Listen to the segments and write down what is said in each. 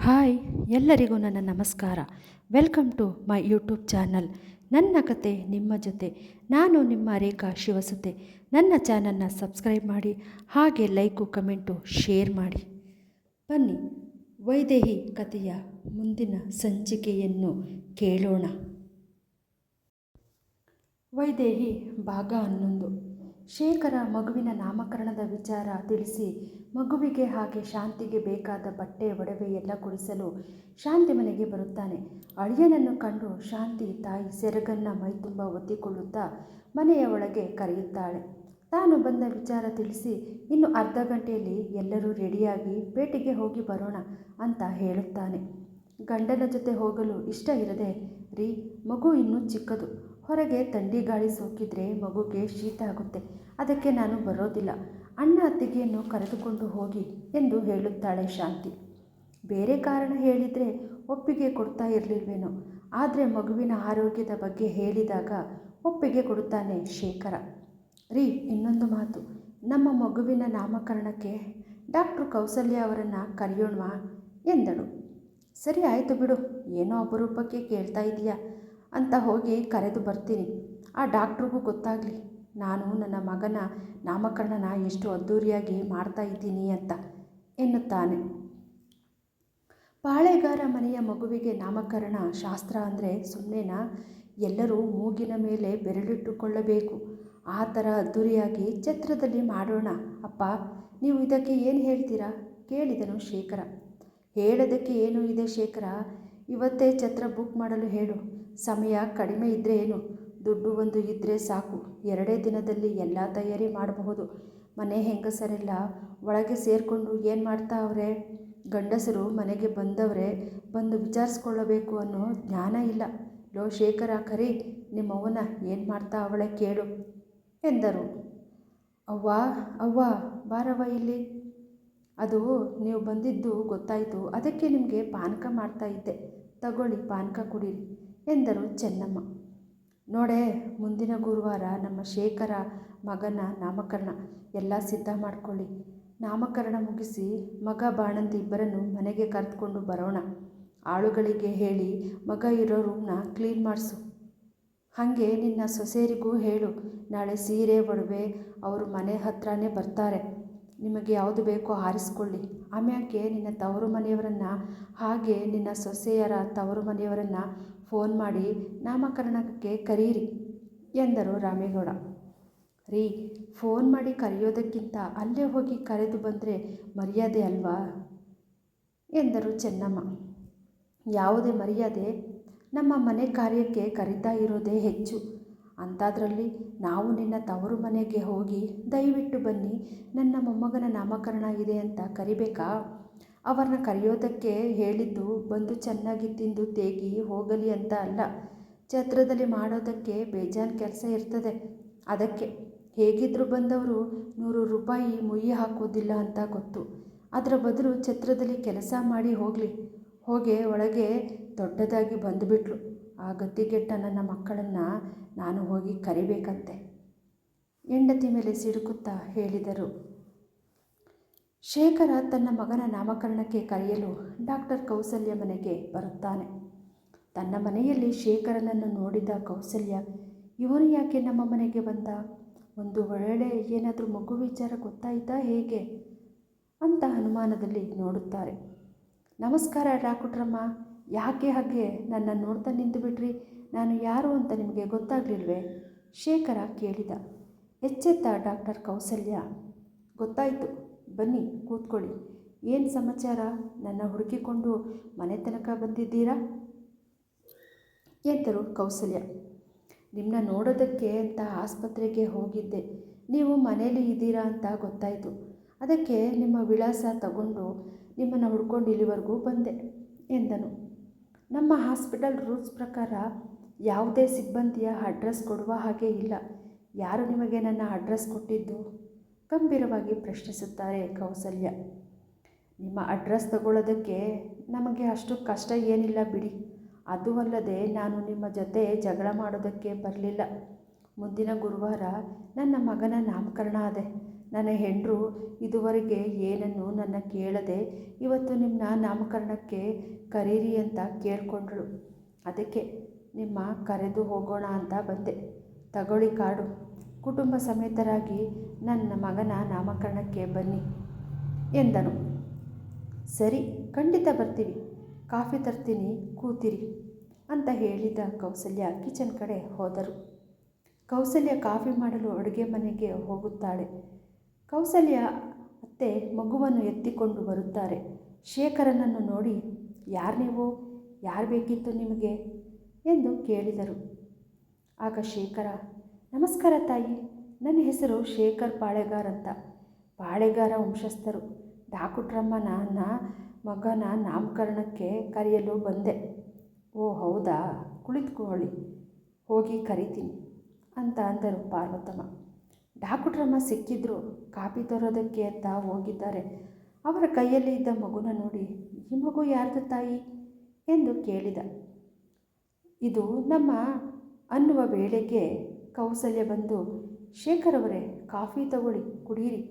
Hi ಎಲ್ಲರಿಗೂ ನನ್ನ ನಮಸ್ಕಾರ. Welcome to my YouTube channel. ನನ್ನ ಕತೆ ನಿಮ್ಮ ಜೊತೆ. ನಾನು ನಿಮ್ಮ ರೇಖಾ ಶಿವಸುತೆ. ನನ್ನ ಚಾನಲ್ನ ಸಬ್ಸ್ಕ್ರೈಬ್ ಮಾಡಿ, ಹಾಗೆ ಲೈಕು ಕಮೆಂಟು ಶೇರ್ ಮಾಡಿ. ಬನ್ನಿ, ವೈದೇಹಿ ಕಥೆಯ ಮುಂದಿನ ಸಂಚಿಕೆಯನ್ನು ಕೇಳೋಣ. ವೈದೇಹಿ ಭಾಗ 11. ಶೇಖರ ಮಗುವಿನ ನಾಮಕರಣದ ವಿಚಾರ ತಿಳಿಸಿ ಮಗುವಿಗೆ ಹಾಗೆ ಶಾಂತಿಗೆ ಬೇಕಾದ ಬಟ್ಟೆ ಒಡವೆ ಎಲ್ಲ ಕೊಡಿಸಲು ಶಾಂತಿ ಮನೆಗೆ ಬರುತ್ತಾನೆ. ಅಳಿಯನನ್ನು ಕಂಡು ಶಾಂತಿ ತಾಯಿ ಸೆರಗನ್ನ ಮೈತುಂಬ ಒತ್ತಿಕೊಳ್ಳುತ್ತಾ ಮನೆಯ ಒಳಗೆ ಕರೆಯುತ್ತಾಳೆ. ತಾನು ಬಂದ ವಿಚಾರ ತಿಳಿಸಿ ಇನ್ನು ಅರ್ಧ ಗಂಟೆಯಲ್ಲಿ ಎಲ್ಲರೂ ರೆಡಿಯಾಗಿ ಪೇಟೆಗೆ ಹೋಗಿ ಬರೋಣ ಅಂತ ಹೇಳುತ್ತಾನೆ. ಗಂಡನ ಜೊತೆ ಹೋಗಲು ಇಷ್ಟ ಇರದೆ, ರೀ, ಮಗು ಇನ್ನೂ ಚಿಕ್ಕದು, ಹೊರಗೆ ಥಂಡಿ ಗಾಳಿ ಸೋಕಿದ್ರೆ ಮಗುಗೆ ಶೀತ ಆಗುತ್ತೆ, ಅದಕ್ಕೆ ನಾನು ಬರೋದಿಲ್ಲ, ಅಣ್ಣ ಅತ್ತಿಗೆಯನ್ನು ಕರೆದುಕೊಂಡು ಹೋಗಿ ಎಂದು ಹೇಳುತ್ತಾಳೆ ಶಾಂತಿ. ಬೇರೆ ಕಾರಣ ಹೇಳಿದರೆ ಒಪ್ಪಿಗೆ ಕೊಡ್ತಾ ಇರಲಿಲ್ವೇನೋ, ಆದರೆ ಮಗುವಿನ ಆರೋಗ್ಯದ ಬಗ್ಗೆ ಹೇಳಿದಾಗ ಒಪ್ಪಿಗೆ ಕೊಡುತ್ತಾನೆ ಶೇಖರ. ರೀ, ಇನ್ನೊಂದು ಮಾತು, ನಮ್ಮ ಮಗುವಿನ ನಾಮಕರಣಕ್ಕೆ ಡಾಕ್ಟ್ರು ಕೌಸಲ್ಯ ಅವರನ್ನು ಕರೆಯೋಣವಾ ಎಂದಳು. ಸರಿ, ಆಯಿತು ಬಿಡು, ಏನೋ ಅಪರೂಪಕ್ಕೆ ಕೇಳ್ತಾ ಇದೆಯಾ ಅಂತ ಹೋಗಿ ಕರೆದು ಬರ್ತೀನಿ. ಆ ಡಾಕ್ಟ್ರಿಗೂ ಗೊತ್ತಾಗಲಿ ನಾನು ನನ್ನ ಮಗನ ನಾಮಕರಣನ ಎಷ್ಟು ಅದ್ಧೂರಿಯಾಗಿ ಮಾಡ್ತಾ ಇದ್ದೀನಿ ಅಂತ ಎನ್ನುತ್ತಾನೆ. ಪಾಳೆಗಾರ ಮನೆಯ ಮಗುವಿಗೆ ನಾಮಕರಣ ಶಾಸ್ತ್ರ ಅಂದರೆ ಸುಮ್ಮನೆನಾ? ಎಲ್ಲರೂ ಮೂಗಿನ ಮೇಲೆ ಬೆರಳಿಟ್ಟುಕೊಳ್ಳಬೇಕು. ಆ ಥರ ಅದ್ಧೂರಿಯಾಗಿ ಛತ್ರದಲ್ಲಿ ಮಾಡೋಣ ಅಪ್ಪ, ನೀವು ಇದಕ್ಕೆ ಏನು ಹೇಳ್ತೀರಾ ಕೇಳಿದನು ಶೇಖರ. ಹೇಳೋದಕ್ಕೆ ಏನೂ ಇದೆ ಶೇಖರ, ಇವತ್ತೇ ಛತ್ರ ಬುಕ್ ಮಾಡಲು ಹೇಳು. ಸಮಯ ಕಡಿಮೆ ಇದ್ದರೆ ಏನು, ದುಡ್ಡು ಒಂದು ಇದ್ದರೆ ಸಾಕು, 2 ದಿನದಲ್ಲಿ ಎಲ್ಲ ತಯಾರಿ ಮಾಡಬಹುದು. ಮನೆ ಹೆಂಗಸರೆಲ್ಲ ಒಳಗೆ ಸೇರಿಕೊಂಡು ಏನು ಮಾಡ್ತಾ ಅವರೇ? ಗಂಡಸರು ಮನೆಗೆ ಬಂದವರೇ, ಬಂದು ವಿಚಾರಿಸ್ಕೊಳ್ಳಬೇಕು ಅನ್ನೋ ಜ್ಞಾನ ಇಲ್ಲ. ಲೋ ಶೇಖರ, ಕರಿ ನಿಮ್ಮವ್ವನ ಏನು ಮಾಡ್ತಾ ಅವಳೆ ಕೇಳು ಎಂದರು. ಅವ್ವ ಅವ್ವ, ಬಾರವ್ವ ಇಲ್ಲಿ. ಅದು ನೀವು ಬಂದಿದ್ದು ಗೊತ್ತಾಯಿತು, ಅದಕ್ಕೆ ನಿಮಗೆ ಪಾನಕ ಮಾಡ್ತಾ ಇದ್ದೆ, ತಗೊಳ್ಳಿ ಪಾನಕ ಕುಡೀರಿ ಎಂದರು ಚೆನ್ನಮ್ಮ. ನೋಡೇ, ಮುಂದಿನ ಗುರುವಾರ ನಮ್ಮ ಶೇಖರ ಮಗನ ನಾಮಕರಣ, ಎಲ್ಲ ಸಿದ್ಧ ಮಾಡ್ಕೊಳ್ಳಿ. ನಾಮಕರಣ ಮುಗಿಸಿ ಮಗ ಬಾಣಂತಿ ಇಬ್ಬರನ್ನು ಮನೆಗೆ ಕರೆದುಕೊಂಡು ಬರೋಣ. ಆಳುಗಳಿಗೆ ಹೇಳಿ ಮಗ ಇರೋ ರೂಮ್ನ ಕ್ಲೀನ್ ಮಾಡಿಸು. ಹಾಗೆ ನಿನ್ನ ಸೊಸೆಯರಿಗೂ ಹೇಳು, ನಾಳೆ ಸೀರೆ ಒಡವೆ ಅವರು ಮನೆ ಹತ್ರನೇ ಬರ್ತಾರೆ, ನಿಮಗೆ ಯಾವುದು ಬೇಕೋ ಆರಿಸ್ಕೊಳ್ಳಿ. ಆಮ್ಯಾಕೆ ನಿನ್ನ ತವರು ಮನೆಯವರನ್ನು ಹಾಗೆ ನಿನ್ನ ಸೊಸೆಯರ ತವರು ಮನೆಯವರನ್ನು ಫೋನ್ ಮಾಡಿ ನಾಮಕರಣಕ್ಕೆ ಕರೀರಿ ಎಂದರು ರಾಮೇಗೌಡ. ರೀ, ಫೋನ್ ಮಾಡಿ ಕರೆಯೋದಕ್ಕಿಂತ ಅಲ್ಲೇ ಹೋಗಿ ಕರೆದು ಬಂದರೆ ಮರ್ಯಾದೆ ಅಲ್ವಾ ಎಂದರು ಚೆನ್ನಮ್ಮ. ಯಾವುದೇ ಮರ್ಯಾದೆ, ನಮ್ಮ ಮನೆ ಕಾರ್ಯಕ್ಕೆ ಕರೀತಾ ಇರೋದೇ ಹೆಚ್ಚು. ಅಂಥದ್ರಲ್ಲಿ ನಾವು ನಿನ್ನ ತವರು ಮನೆಗೆ ಹೋಗಿ ದಯವಿಟ್ಟು ಬನ್ನಿ, ನನ್ನ ಮೊಮ್ಮಗನ ನಾಮಕರಣ ಇದೆ ಅಂತ ಕರಿಬೇಕಾ? ಅವರನ್ನ ಕರೆಯೋದಕ್ಕೆ ಹೇಳಿದ್ದು ಬಂದು ಚೆನ್ನಾಗಿ ತಿಂದು ತೇಗಿ ಹೋಗಲಿ ಅಂತ ಅಲ್ಲ. ಛತ್ರದಲ್ಲಿ ಮಾಡೋದಕ್ಕೆ ಬೇಜಾನ್ ಕೆಲಸ ಇರ್ತದೆ. ಅದಕ್ಕೆ ಹೇಗಿದ್ದರೂ ಬಂದವರು 100 ರೂಪಾಯಿ ಮುಯ್ಯಿ ಹಾಕೋದಿಲ್ಲ ಅಂತ ಗೊತ್ತು. ಅದರ ಬದಲು ಛತ್ರದಲ್ಲಿ ಕೆಲಸ ಮಾಡಿ ಹೋಗಲಿ. ಹೋಗೆ ಒಳಗೆ ದೊಡ್ಡದಾಗಿ ಬಂದುಬಿಟ್ಲು. ಆ ಗತಿಗೆಟ್ಟ ನನ್ನ ಮಕ್ಕಳನ್ನು ನಾನು ಹೋಗಿ ಕರಿಬೇಕಂತೆ ಹೆಂಡತಿ ಮೇಲೆ ಸಿಡುಕುತ್ತಾ ಹೇಳಿದರು. ಶೇಖರ ತನ್ನ ಮಗನ ನಾಮಕರಣಕ್ಕೆ ಕರೆಯಲು ಡಾಕ್ಟರ್ ಕೌಸಲ್ಯ ಮನೆಗೆ ಬರುತ್ತಾನೆ. ತನ್ನ ಮನೆಯಲ್ಲಿ ಶೇಖರನನ್ನು ನೋಡಿದ ಕೌಸಲ್ಯ, ಇವನು ಯಾಕೆ ನಮ್ಮ ಮನೆಗೆ ಬಂದ? ಒಂದು ವೇಳೆ ಏನಾದರೂ ಮಗು ವಿಚಾರ ಗೊತ್ತಾಯಿತಾ ಹೇಗೆ ಅಂತ ಅನುಮಾನದಲ್ಲಿ ನೋಡುತ್ತಾರೆ. ನಮಸ್ಕಾರ ಡಾಕ್ಟ್ರಮ್ಮ, ಯಾಕೆ ಹಾಗೆ ನನ್ನ ನೋಡ್ತಾ ನಿಂತು ಬಿಟ್ರಿ? ನಾನು ಯಾರು ಅಂತ ನಿಮಗೆ ಗೊತ್ತಾಗಲಿಲ್ವೇ? ಶೇಖರ ಕೇಳಿದ. ಎಚ್ಚೆತ್ತ ಡಾಕ್ಟರ್ ಕೌಸಲ್ಯ, ಗೊತ್ತಾಯಿತು, ಬನ್ನಿ ಕೂತ್ಕೊಳ್ಳಿ. ಏನು ಸಮಾಚಾರ? ನನ್ನ ಹುಡುಕಿಕೊಂಡು ಮನೆ ತನಕ ಬಂದಿದ್ದೀರಾ ಎಂದರು ಕೌಸಲ್ಯ. ನಿಮ್ಮನ್ನ ನೋಡೋದಕ್ಕೆ ಅಂತ ಆಸ್ಪತ್ರೆಗೆ ಹೋಗಿದ್ದೆ, ನೀವು ಮನೇಲಿ ಇದ್ದೀರಾ ಅಂತ ಗೊತ್ತಾಯಿತು. ಅದಕ್ಕೆ ನಿಮ್ಮ ವಿಳಾಸ ತಗೊಂಡು ನಿಮ್ಮನ್ನು ಹುಡ್ಕೊಂಡು ಇಲ್ಲಿವರೆಗೂ ಬಂದೆ ಎಂದನು. ನಮ್ಮ ಹಾಸ್ಪಿಟಲ್ ರೂಲ್ಸ್ ಪ್ರಕಾರ ಯಾವುದೇ ಸಿಬ್ಬಂದಿಯ ಅಡ್ರೆಸ್ ಕೊಡುವ ಹಾಗೆ ಇಲ್ಲ. ಯಾರು ನಿಮಗೆ ನನ್ನ ಅಡ್ರೆಸ್ ಕೊಟ್ಟಿದ್ದು? ಗಂಭೀರವಾಗಿ ಪ್ರಶ್ನಿಸುತ್ತಾರೆ ಕೌಸಲ್ಯ. ನಿಮ್ಮ ಅಡ್ರೆಸ್ ತಗೊಳ್ಳೋದಕ್ಕೆ ನಮಗೆ ಅಷ್ಟು ಕಷ್ಟ ಏನಿಲ್ಲ ಬಿಡಿ. ಅದು ಅಲ್ಲದೆ ನಾನು ನಿಮ್ಮ ಜೊತೆ ಜಗಳ ಮಾಡೋದಕ್ಕೆ ಬರಲಿಲ್ಲ. ಮುಂದಿನ ಗುರುವಾರ ನನ್ನ ಮಗನ ನಾಮಕರಣ ಅದೆ. ನನ್ನ ಹೆಂಡರು ಇದುವರೆಗೆ ಏನನ್ನು ನನ್ನ ಕೇಳದೆ ಇವತ್ತು ನಿಮ್ಮ ನಾಮಕರಣಕ್ಕೆ ಕರೀರಿ ಅಂತ ಕೇಳಿಕೊಂಡ್ಳು. ಅದಕ್ಕೆ ನಿಮ್ಮ ಕರೆದು ಹೋಗೋಣ ಅಂತ ಬಂದೆ. ತಗೊಳ್ಳಿ ಕಾರ್ಡು. ಕುಟುಂಬ ಸಮೇತರಾಗಿ ನನ್ನ ಮಗನ ನಾಮಕರಣಕ್ಕೆ ಬನ್ನಿ ಎಂದನು. ಸರಿ, ಖಂಡಿತ ಬರ್ತೀವಿ. ಕಾಫಿ ತರ್ತೀನಿ, ಕೂತಿರಿ ಅಂತ ಹೇಳಿದ ಕೌಸಲ್ಯ ಕಿಚನ್ ಕಡೆ ಹೋದರು. ಕೌಸಲ್ಯ ಕಾಫಿ ಮಾಡಲು ಅಡುಗೆ ಮನೆಗೆ ಹೋಗುತ್ತಾಳೆ. ಕೌಸಲ್ಯ ಅತ್ತೆ ಮಗುವನ್ನು ಎತ್ತಿಕೊಂಡು ಬರುತ್ತಾರೆ. ಶೇಖರನನ್ನು ನೋಡಿ, ಯಾರು ನೀವು, ಯಾರು ಬೇಕಿತ್ತು ನಿಮಗೆ ಎಂದು ಕೇಳಿದರು. ಆಗ ಶೇಖರ, ನಮಸ್ಕಾರ ತಾಯಿ, ನನ್ನ ಹೆಸರು ಶೇಖರ್ ಪಾಳೆಗಾರ್ ಅಂತ. ಪಾಳೆಗಾರ ವಂಶಸ್ಥರು. ಡಾಕುಟ್ರಮ್ಮನ ಮಗನ ನಾಮಕರಣಕ್ಕೆ ಕರೆಯಲು ಬಂದೆ. ಓ ಹೌದಾ, ಕುಳಿತುಕೊಳ್ಳಿ, ಹೋಗಿ ಕರಿತೀನಿ ಅಂತ ಅಂದರು ಪಾರ್ವತಮ್ಮ. ಡಾಕುಟ್ರಮ್ಮ ಸಿಕ್ಕಿದ್ರು, ಕಾಫಿ ತರೋದಕ್ಕೆ ಅಂತ ಹೋಗಿದ್ದಾರೆ. ಅವರ ಕೈಯಲ್ಲಿ ಇದ್ದ ಮಗುನ ನೋಡಿ, ಈ ಮಗು ಯಾರ್ದು ತಾಯಿ ಎಂದು ಕೇಳಿದ. ಇದು ನಮ್ಮ ಅನ್ನುವ ವೇಳೆಗೆ ಕೌಸಲ್ಯ ಬಂದು, ಶೇಖರ್ ಅವರೇ, ಕಾಫಿ ತಗೊಳ್ಳಿ, ಕುಡೀರಿ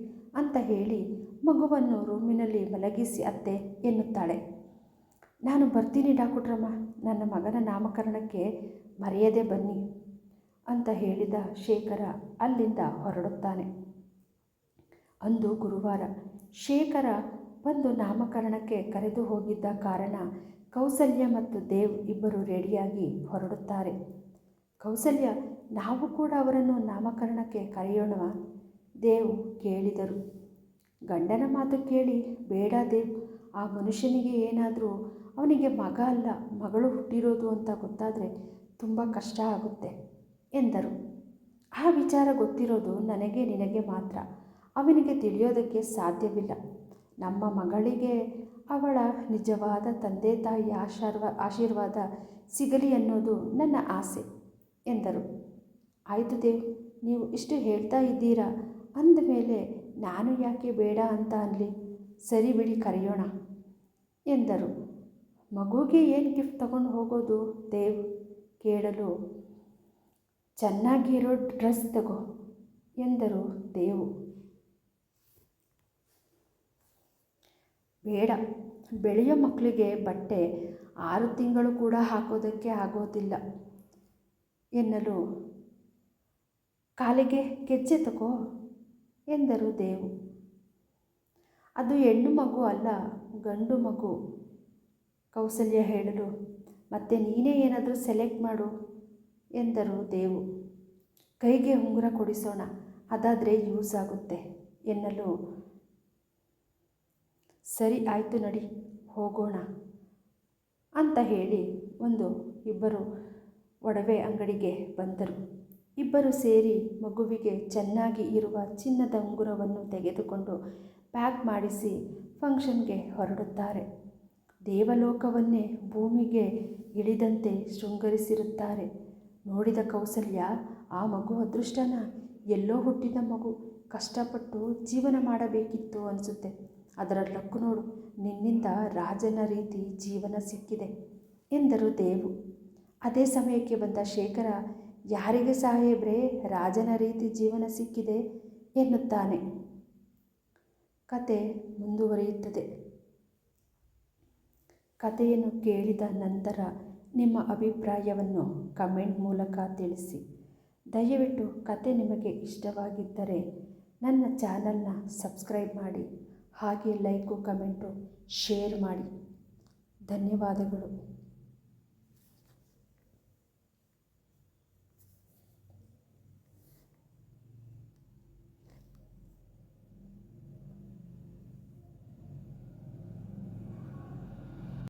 ಅಂತ ಹೇಳಿ ಮಗುವನ್ನು ರೂಮಿನಲ್ಲಿ ಮಲಗಿಸಿ ಅತ್ತೆ ಎನ್ನುತ್ತಾಳೆ. ನಾನು ಬರ್ತೀನಿ ಡಾಕುಟ್ರಮ್ಮ, ನನ್ನ ಮಗನ ನಾಮಕರಣಕ್ಕೆ ಮರೆಯದೆ ಬನ್ನಿ ಅಂತ ಹೇಳಿದ ಶೇಖರ ಅಲ್ಲಿಂದ ಹೊರಡುತ್ತಾನೆ. ಅಂದು ಗುರುವಾರ. ಶೇಖರ ಬಂದು ನಾಮಕರಣಕ್ಕೆ ಕರೆದು ಹೋಗಿದ್ದ ಕಾರಣ ಕೌಸಲ್ಯ ಮತ್ತು ದೇವ್ ಇಬ್ಬರು ರೆಡಿಯಾಗಿ ಹೊರಡುತ್ತಾರೆ. ಕೌಸಲ್ಯ, ನಾವು ಕೂಡ ಅವರನ್ನು ನಾಮಕರಣಕ್ಕೆ ಕರೆಯೋಣವಾ? ದೇವ್ ಕೇಳಿದರು. ಗಂಡನ ಮಾತು ಕೇಳಿ ಬೇಡ ದೇವ್, ಆ ಮನುಷ್ಯನಿಗೆ ಏನಾದರೂ ಅವನಿಗೆ ಮಗ ಅಲ್ಲ ಮಗಳು ಹುಟ್ಟಿರೋದು ಅಂತ ಗೊತ್ತಾದರೆ ತುಂಬ ಕಷ್ಟ ಆಗುತ್ತೆ ಎಂದರು. ಆ ವಿಚಾರ ಗೊತ್ತಿರೋದು ನನಗೆ ನಿನಗೆ ಮಾತ್ರ, ಅವನಿಗೆ ತಿಳಿಯೋದಕ್ಕೆ ಸಾಧ್ಯವಿಲ್ಲ. ನಮ್ಮ ಮಗಳಿಗೆ ಅವಳ ನಿಜವಾದ ತಂದೆ ತಾಯಿಯ ಆಶೀರ್ವಾದ ಸಿಗಲಿ ಅನ್ನೋದು ನನ್ನ ಆಸೆ ಎಂದರು. ಆಯಿತು ದೇವ್, ನೀವು ಇಷ್ಟು ಹೇಳ್ತಾ ಇದ್ದೀರಾ ಅಂದಮೇಲೆ ನಾನು ಯಾಕೆ ಬೇಡ ಅಂತ ಅನ್ನಲಿ, ಸರಿ ಬಿಡಿ, ಕರೆಯೋಣ ಎಂದರು. ಮಗುಗೆ ಏನು ಗಿಫ್ಟ್ ತಗೊಂಡು ಹೋಗೋದು ದೇವ್ ಕೇಳಲು, ಚೆನ್ನಾಗಿರೋ ಡ್ರೆಸ್ ತಗೋ ಎಂದರು ದೇವು. ಬೇಡ, ಬೆಳೆಯೋ ಮಕ್ಕಳಿಗೆ ಬಟ್ಟೆ 6 ತಿಂಗಳು ಕೂಡ ಹಾಕೋದಕ್ಕೆ ಆಗೋದಿಲ್ಲ ಎನ್ನಲು, ಕಾಲಿಗೆ ಗೆಜ್ಜೆ ತಗೋ ಎಂದರು ದೇವು. ಅದು ಹೆಣ್ಣು ಮಗು ಅಲ್ಲ, ಗಂಡು ಮಗು ಕೌಸಲ್ಯ ಹೇಳಲು, ಮತ್ತೆ ನೀನೇ ಏನಾದರೂ ಸೆಲೆಕ್ಟ್ ಮಾಡು ಎಂದರು ದೇವು. ಕೈಗೆ ಉಂಗುರ ಕೊಡಿಸೋಣ, ಅದಾದರೆ ಯೂಸ್ ಆಗುತ್ತೆ ಎನ್ನಲು, ಸರಿ ಆಯಿತು ನಡಿ ಹೋಗೋಣ ಅಂತ ಹೇಳಿ ಇಬ್ಬರು ಒಡವೆ ಅಂಗಡಿಗೆ ಬಂದರು. ಇಬ್ಬರು ಸೇರಿ ಮಗುವಿಗೆ ಚೆನ್ನಾಗಿ ಇರುವ ಚಿನ್ನದ ಉಂಗುರವನ್ನು ತೆಗೆದುಕೊಂಡು ಪ್ಯಾಕ್ ಮಾಡಿಸಿ ಫಂಕ್ಷನ್ಗೆ ಹೊರಡುತ್ತಾರೆ. ದೇವಲೋಕವನ್ನೇ ಭೂಮಿಗೆ ಇಳಿದಂತೆ ಶೃಂಗರಿಸಿರುತ್ತಾರೆ. ನೋಡಿದ ಕೌಸಲ್ಯ, ಆ ಮಗು ಅದೃಷ್ಟನ, ಎಲ್ಲೋ ಹುಟ್ಟಿದ ಮಗು, ಕಷ್ಟಪಟ್ಟು ಜೀವನ ಮಾಡಬೇಕಿತ್ತು ಅನಿಸುತ್ತೆ. ಅದರ ಲಕ್ಕು ನೋಡು, ನಿನ್ನಿಂದ ರಾಜನ ರೀತಿ ಜೀವನ ಸಿಕ್ಕಿದೆ ಎಂದರು ದೇವು. ಅದೇ ಸಮಯಕ್ಕೆ ಬಂದ ಶೇಖರ, ಯಾರಿಗೆ ಸಾಹೇಬ್ರೆ ರಾಜನ ರೀತಿ ಜೀವನ ಸಿಕ್ಕಿದೆ ಎನ್ನುತ್ತಾನೆ. ಕತೆ ಮುಂದುವರಿಯುತ್ತದೆ. ಕಥೆಯನ್ನು ಕೇಳಿದ ನಂತರ ನಿಮ್ಮ ಅಭಿಪ್ರಾಯವನ್ನು ಕಮೆಂಟ್ ಮೂಲಕ ತಿಳಿಸಿ. ದಯವಿಟ್ಟು ಕತೆ ನಿಮಗೆ ಇಷ್ಟವಾಗಿದ್ದರೆ ನನ್ನ ಚಾನಲ್ನ ಸಬ್ಸ್ಕ್ರೈಬ್ ಮಾಡಿ, ಹಾಗೆ ಲೈಕು ಕಮೆಂಟು ಶೇರ್ ಮಾಡಿ. ಧನ್ಯವಾದಗಳು.